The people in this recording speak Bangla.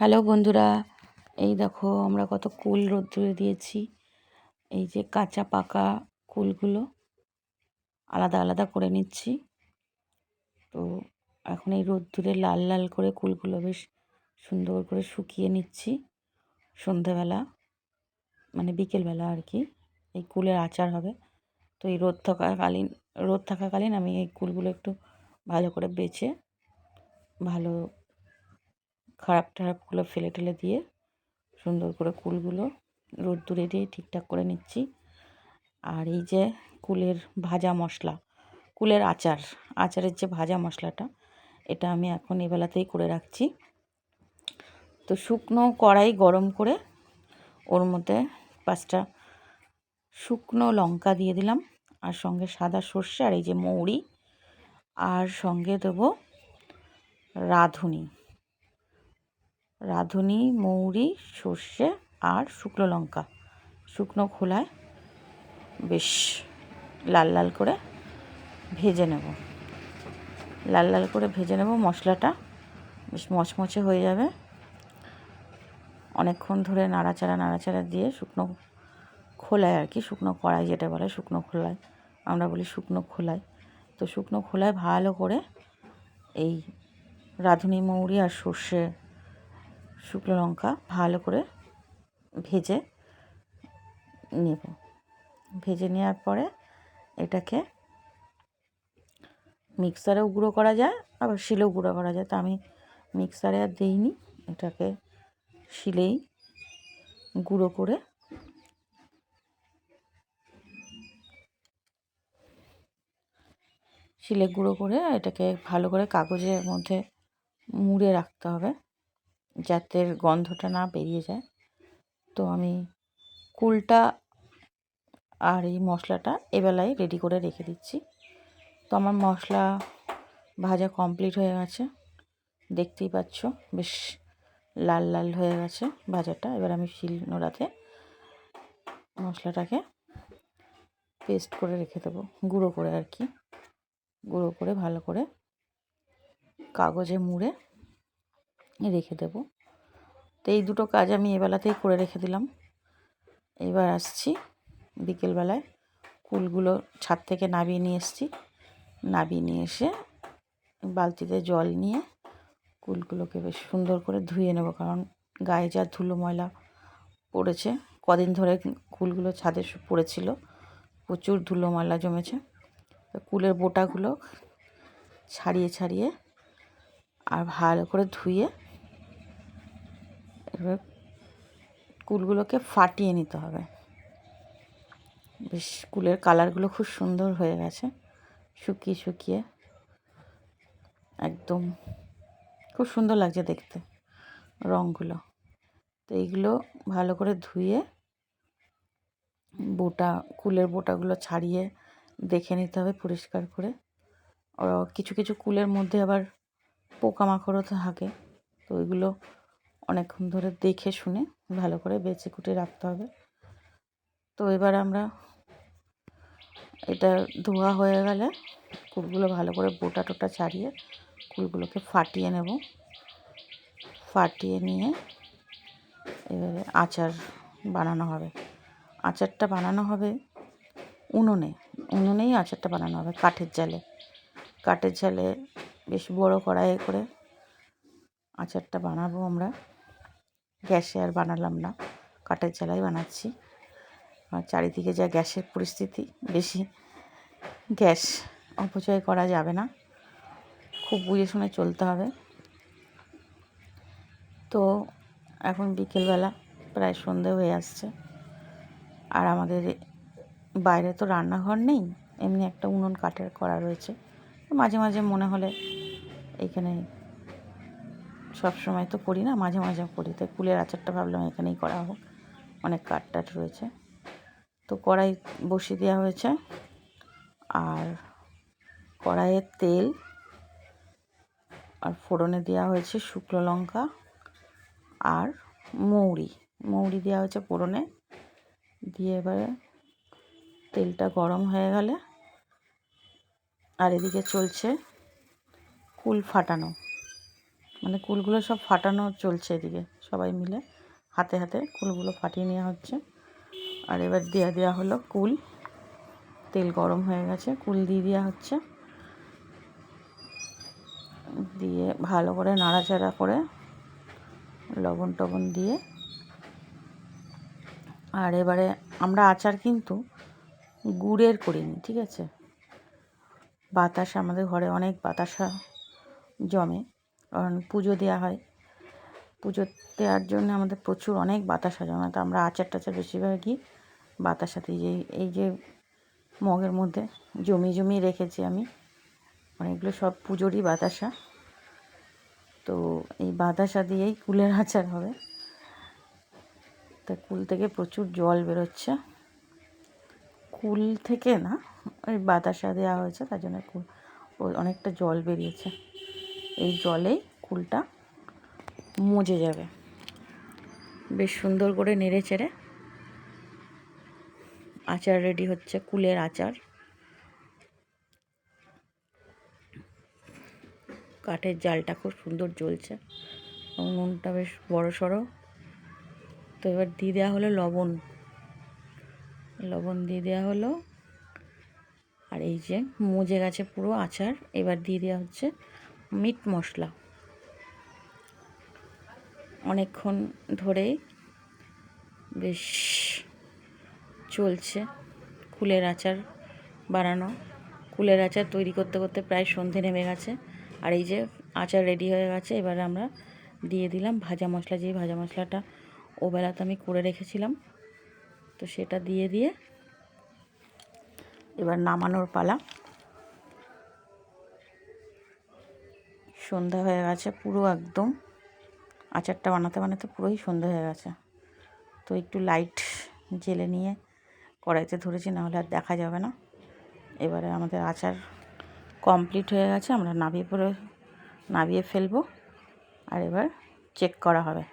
হ্যালো বন্ধুরা, এই দেখো আমরা কত কুল রোদ্দুরে দিয়েছি। এই যে কাঁচা পাকা কুলগুলো আলাদা আলাদা করে নিচ্ছি। তো এখন এই রোদ্দুরে লাল লাল করে কুলগুলো বেশ সুন্দর করে শুকিয়ে নিচ্ছি। সন্ধেবেলা মানে বিকেলবেলা আর কি এই কুলের আচার হবে। তো এই রোদ থাকাকালীন আমি এই কুলগুলো একটু ভালো করে বেছে ভালো খারাপ টারাপগুলো ফেলে টেলে দিয়ে সুন্দর করে কুলগুলো রোদ্দুরে দিয়ে ঠিকঠাক করে নিচ্ছি। আর এই যে কুলের ভাজা মশলা, কুলের আচারের যে ভাজা মশলাটা, এটা আমি এখন এবেলাতেই করে রাখছি। তো শুকনো কড়াই গরম করে ওর মধ্যে 5টা শুকনো লঙ্কা দিয়ে দিলাম, আর সঙ্গে সাদা সর্ষে আর এই যে মৌরি, আর সঙ্গে দেবো রাঁধুনি, মৌরি, সর্ষে আর শুকনো লঙ্কা শুকনো খোলায় বেশ লাল লাল করে ভেজে নেব। লাল লাল করে ভেজে নেব, মশলাটা বেশ মচমচে হয়ে যাবে। অনেকক্ষণ ধরে নাড়াচাড়া দিয়ে শুকনো খোলায় আর কি, শুকনো কড়াই যেটা বলে শুকনো খোলায়, আমরা বলি শুকনো খোলায়। তো শুকনো খোলায় ভালো করে এই রাঁধুনি, মৌরি আর সর্ষে, শুকনো লঙ্কা ভালো করে ভেজে নেব। ভেজে নেওয়ার পরে এটাকে মিক্সারেও গুঁড়ো করা যায়, আবার শিলেও গুঁড়ো করা যায়। তো আমি মিক্সারে আর দিইনি, এটাকে শিলেই গুঁড়ো করে এটাকে ভালো করে কাগজের মধ্যে মুড়ে রাখতে হবে যাতে গন্ধটা না বেরিয়ে যায়। তো আমি কুলটা আর এই মশলাটা এবেলায় রেডি করে রেখে দিচ্ছি। তো আমার মশলা ভাজা কমপ্লিট হয়ে গেছে, দেখতেই পাচ্ছ বেশ লাল লাল হয়ে গেছে ভাজাটা। এবার আমি শিলনোড়াতে মশলাটাকে পেস্ট করে রেখে দেবো, গুঁড়ো করে আর কি, গুঁড়ো করে ভালো করে কাগজে মুড়ে রেখে দেবো। তো এই দুটো কাজ আমি এবেলাতেই করে রেখে দিলাম। এবার আসছি বিকেলবেলায়, কুলগুলো ছাদ থেকে নামিয়ে নিয়ে এসেছি। নামিয়ে নিয়ে এসে বালতিতে জল নিয়ে কুলগুলোকে বেশ সুন্দর করে ধুয়ে নেব, কারণ গায়ে যা ধুলো ময়লা পড়েছে, কদিন ধরে কুলগুলো ছাদে পড়েছিল, প্রচুর ধুলো ময়লা জমেছে। কুলের বোটাগুলো ছাড়িয়ে আর ভালো করে ধুয়ে এবার কুলগুলোকে ফাটিয়ে নিতে হবে। বেশ কুলের কালারগুলো খুব সুন্দর হয়ে গেছে, শুকিয়ে একদম খুব সুন্দর লাগছে দেখতে রঙগুলো। তো এইগুলো ভালো করে ধুয়ে কুলের বোটাগুলো ছাড়িয়ে দেখে নিতে হবে পরিষ্কার করে। কিছু কিছু কুলের মধ্যে আবার পোকামাকড়ও থাকে, তো ওইগুলো অনেকক্ষণ ধরে দেখে শুনে ভালো করে বেছে কুটে রাখতে হবে। তো এবার আমরা এটা ধোয়া হয়ে গেলে কুলগুলো ভালো করে বোটা ছাড়িয়ে কুলগুলোকে ফাটিয়ে নেব। ফাটিয়ে নিয়ে এবারে আচার বানানো হবে। আচারটা বানানো হবে উনুনেই আচারটা বানানো হবে, কাঠের জালে বেশ বড় কড়াইয়ে করে আচারটা বানাবো আমরা। গ্যাসে আর বানালাম না, কাঠের জালাই বানাচ্ছি। আর চারিদিকে যা গ্যাসের পরিস্থিতি, বেশি গ্যাস অপচয় করা যাবে না, খুব বুঝে শুনে চলতে হবে। তো এখন বিকেলবেলা প্রায় সন্ধে হয়ে আসছে, আর আমাদের বাইরে তো রান্নাঘর নেই, এমনি একটা উনুন কাঠের করা রয়েছে। মাঝে মাঝে মনে হলে এইখানে, সব সময় তো করি না, মাঝে মাঝে করি। তাই কুলের আচারটা ভাবলাম এখানেই করা হোক, অনেক কাঠ রয়েছে। তো কড়াই বসিয়ে দেওয়া হয়েছে, আর কড়াইয়ের তেল আর ফোড়নে দেওয়া হয়েছে শুকনো লঙ্কা আর মৌরি দেওয়া হয়েছে ফোড়নে দিয়ে। এবারে তেলটা গরম হয়ে গেলে, আর এদিকে চলছে কুল ফাটানো। মানে কুলগুলো সব ফাটানো চলছে, এদিকে সবাই মিলে হাতে হাতে কুলগুলো ফাটিয়ে নেওয়া হচ্ছে। আর এবার দেওয়া হলো কুল, তেল গরম হয়ে গেছে, কুল দিয়ে দেওয়া হচ্ছে, দিয়ে ভালো করে নাড়াচাড়া করে লবণ টবণ দিয়ে। আর এবারে আমরা আচার কিন্তু গুড়ের করিনি, ঠিক আছে। বাতাসা, আমাদের ঘরে অনেক বাতাসা জমে, কারণ পুজো দেওয়া হয়, পুজো দেওয়ার জন্য আমাদের প্রচুর অনেক বাতাসা জমে। তো আমরা আচার টাচার বেশিরভাগই বাতাসাতে, এই যে মগের মধ্যে জমিয়ে রেখেছি আমি অনেকগুলো, সব পুজোরই বাতাসা। তো এই বাতাসা দিয়েই কুলের আচার হবে। তা কুল থেকে প্রচুর জল বেরোচ্ছে, কুল থেকে না, ওই বাতাসা দেওয়া হয়েছে তার জন্য কুল অনেকটা জল বেরিয়েছে। এই জলেই কুলটা মজে যাবে। বেশ সুন্দর করে নেড়ে চেড়ে আচার রেডি হচ্ছে, কুলের আচার। কাঠের জালটা খুব সুন্দর জ্বলছে, উনুনটা বেশ বড় সড়ো। তো এবার দিয়ে দেওয়া হলো লবণ দিয়ে দেওয়া হলো। আর এই যে মজে গেছে পুরো আচার, এবার দিয়ে দেওয়া হচ্ছে মিট মশলা। অনেকক্ষণ ধরেই বেশ চলছে কুলের আচার বানানো। কুলের আচার তৈরি করতে করতে প্রায় সন্ধে নেমে গেছে। আর এই যে আচার রেডি হয়ে গেছে, এবারে আমরা দিয়ে দিলাম ভাজা মশলা। যেই ভাজা মশলাটা ওবেলাতে আমি করে রেখেছিলাম, তো সেটা দিয়ে এবার নামানোর পালা। সন্ধ্যা হয়ে গেছে পুরো, একদম আচারটা বানাতে পুরোই সন্ধ্যা হয়ে গেছে। তো একটু লাইট জেলে নিয়ে কড়াইতে ধরেছি, নাহলে আর দেখা যাবে না। এবারে আমাদের আচার কমপ্লিট হয়ে গেছে, আমরা নাবিয়ে ফেলবো। আর এবার চেক করা হবে।